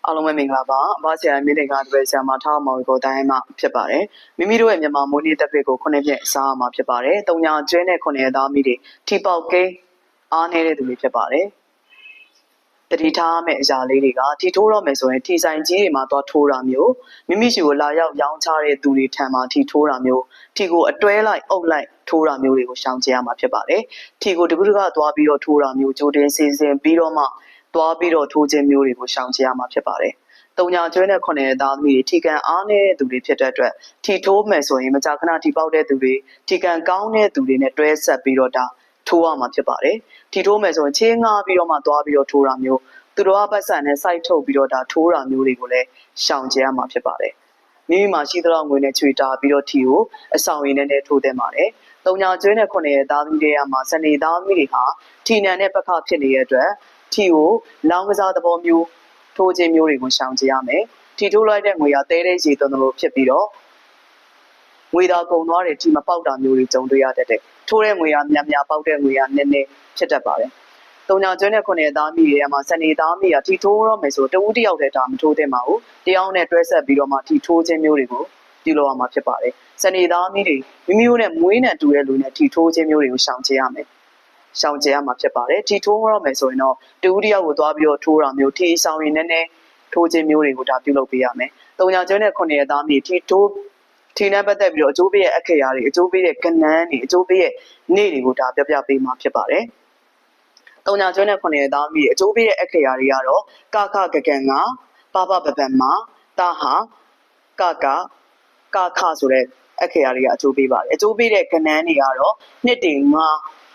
အားလုံးပဲမင်္ဂလာပါအဘဆရာမိတဲ့ကတပည့်ဆရာမထားမောင်ကိုတိုင်းမှာဖြစ်ပါတယ်မိမိတို့ရဲ့မြန်မာမိုးနေ့တက်ပြည့်ကိုခုနှစ်ပြည့်စားမှာဖြစ်ပါတယ်တုံညာကျွဲနဲ့ခုနှစ်သားမိတွေထီပေါက်ကိန်းအားနေတဲ့သူတွေဖြစ်ပါတယ်တတိထားမဲ့အရာလေးတွေကထီထိုးတော့မယ်ဆိုရင်ထီဆိုင်ကြီးတွေမှာသွားထိုးတာမျိုးမိမိရှိကိုလာရောက်ရောင်းချတဲ့သူတွေထံမှာထီထိုးတာမျိုးထီကိုအတွဲလိုက်အုပ်လိုက်ထိုးတာမျိုးတွေကိုရှောင်ကျဉ်ရမှာဖြစ်ပါတယ်ထီကိုတကူတကသွားပြီးတော့ထိုးတာမျိုးကြိုတင်စီစဉ်ပြီးတော့မှသွားပြီးတော့ထိုးခြင်းမျိုးတွေကိုရှောင်ကျဉ်ရမှာဖြစ်ပါတယ်တုံညာကျွဲနဲ့ခုနှစ်သားသမီးတွေထီကန်အားနေတဲ့သူတွေဖြစ်တဲ့အတွက်ထီထိုးမယ်ဆိုရင်မကြာခဏထီပေါက်တဲ့သူတွေထီကန်ကောင်းတဲ့သူတွေနဲ့တွဲဆက်ပြီးတော့ဒါထိုးရမှာဖြစ်ပါတယ်ထီထိုးမယ်ဆိုရင်ချင်းငါပြီးတော့မှသွားပြီးတော့ထိုးတာမျိုးသူတို့ကပတ်စံနဲ့စိုက်ထုတ်ပြီးတော့ဒါထိုးတာမျိုးတွေကိုလည်းရှောင်ကျဉ်ရမှာဖြစ်ပါတယ်မိမိမှာရှိသလောက်ငွေနဲ့ချွေတာပြီးတော့ထီကိုအဆောင်ရည်နဲ့ထိုးသင့်ပါတယ်တုံညာကျွဲနဲ့ခုနှစ်သားသမီးတွေကမှာစနေသားသမီးတွေဟာထီနံနဲ့ပခဖြစ်နေတဲ့အတွက်ထီကိုလောင်းကစားသဘောမျိုးထိုးခြင်းမျိုးတွေကိုရှောင်ကျဉ်ရမယ်ထီထိုးလိုက်တဲ့ငွေကတဲတဲ့ရေသွန်းလို့ဖြစ်ပြီးတော့ငွေသာကုန်သွားတဲ့ထီမပေါက်တာမျိုးတွေကြုံတွေ့ရတတ်တယ်ထိုးတဲ့ငွေကများများပေါက်တဲ့ငွေကနည်းနည်းဖြစ်တတ်ပါတယ်တုံညာကျွဲနဲ့ခုနှစ်သားမိတွေမှာစနေသားမိကထီထိုးတော့မယ်ဆိုတဦးတယောက်တည်းဒါမထိုးသင့်ပါဘူးတယောက်နဲ့တွဲဆက်ပြီးတော့မှထီထိုးခြင်းမျိုးတွေကိုပြုလုပ်ရမှာဖြစ်ပါတယ်စနေသားမိတွေမိမိတို့နဲ့မွေးနဲ့တူတဲ့လူနဲ့ထီထိုးခြင်းမျိုးတွေကိုရှောင်ကျဉ်ရမယ်ရှောင်ကျဉ်ရမှာဖြစ်ပါတယ်ထီထိုးရမယ်ဆိုရင်တော့တဦးတယောက်ကိုသွားပြီးတော့ထိုးတာမျိုးထီဆောင်ရင်နည်းနည်းထိုးခြင်းမျိုးတွေကိုဒါပြုလုပ်ပေးရမယ်တုံညာကျွဲနဲ့ခုနှစ်သားမိထီထိုးထီနဲ့ပတ်သက်ပြီးတော့အကျိုးပေးရဲ့အခရာတွေအကျိုးပေးတဲ့ကဏ္ဍတွေအကျိုးပေးရဲ့နေ့တွေကိုဒါပြပေးမှာဖြစ်ပါတယ်တုံညာကျွဲနဲ့ခုနှစ်သားမိအကျိုးပေးတဲ့အခရာတွေကတော့ကခကကန်ကပပပပမှာတာဟာကကခဆိုတဲ့အခရာတွေကအကျိုးပေးပါတယ်အကျိုးပေးတဲ့ကဏ္ဍတွေကတော့နှစ်တွေ9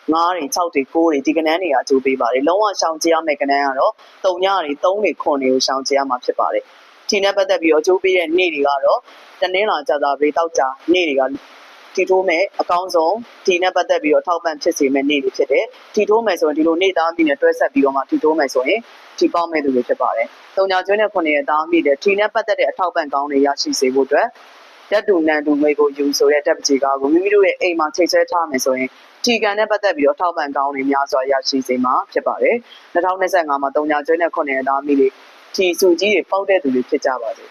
တွေ6တွေ9တွေဒီကဏ္ဍတွေကအကျိုးပေးပါတယ်လုံးဝရှောင်ကျဉ်ရမယ့်ကဏ္ဍကတော့3ညတွေ3တွေ9တွေကိုရှောင်ကျဉ်ရမှာဖြစ်ပါတယ်ဒီနဲ့ပတ်သက်ပြီးအကျိုးပေးတဲ့နေ့တွေကတော့တနင်္လာကြာသပတေးတောက်ကြနေ့တွေကထီထိုးမယ်အကောင်းဆုံးဒီနဲ့ပတ်သက်ပြီးတော့ထောက်ပံ့ဖြစ်စေမယ့်နေ့တွေဖြစ်တယ်ထီထိုးမယ်ဆိုရင်ဒီလိုနေ့သားမိနဲ့တွဲဆက်ပြီးတော့မှထီထိုးမယ်ဆိုရင်ထီပေါက်မဲ့သူတွေဖြစ်ပါတယ်တုံညာကျွဲနဲ့ခုနှစ်သားမိတဲ့ထီနဲ့ပတ်သက်တဲ့အထောက်ပံ့ကောင်းတွေရရှိစေဖို့အတွက်တက်တူနန်တူငွေကိုယူဆိုတဲ့တက်ပကြီးကားကိုမိမိတို့ရဲ့အိမ်မှာချိန်ဆွဲထားမယ်ဆိုရင်ထီကန်နဲ့ပတ်သက်ပြီးတော့ထောက်ပံ့ကောင်းတွေများစွာရရှိစေမှာဖြစ်ပါတယ်2025မှာတုံညာကျွဲနဲ့ခုနှစ်သားမိတွေထီစုကြီးတွေပေါက်တဲ့သူတွေဖြစ်ကြပါစေ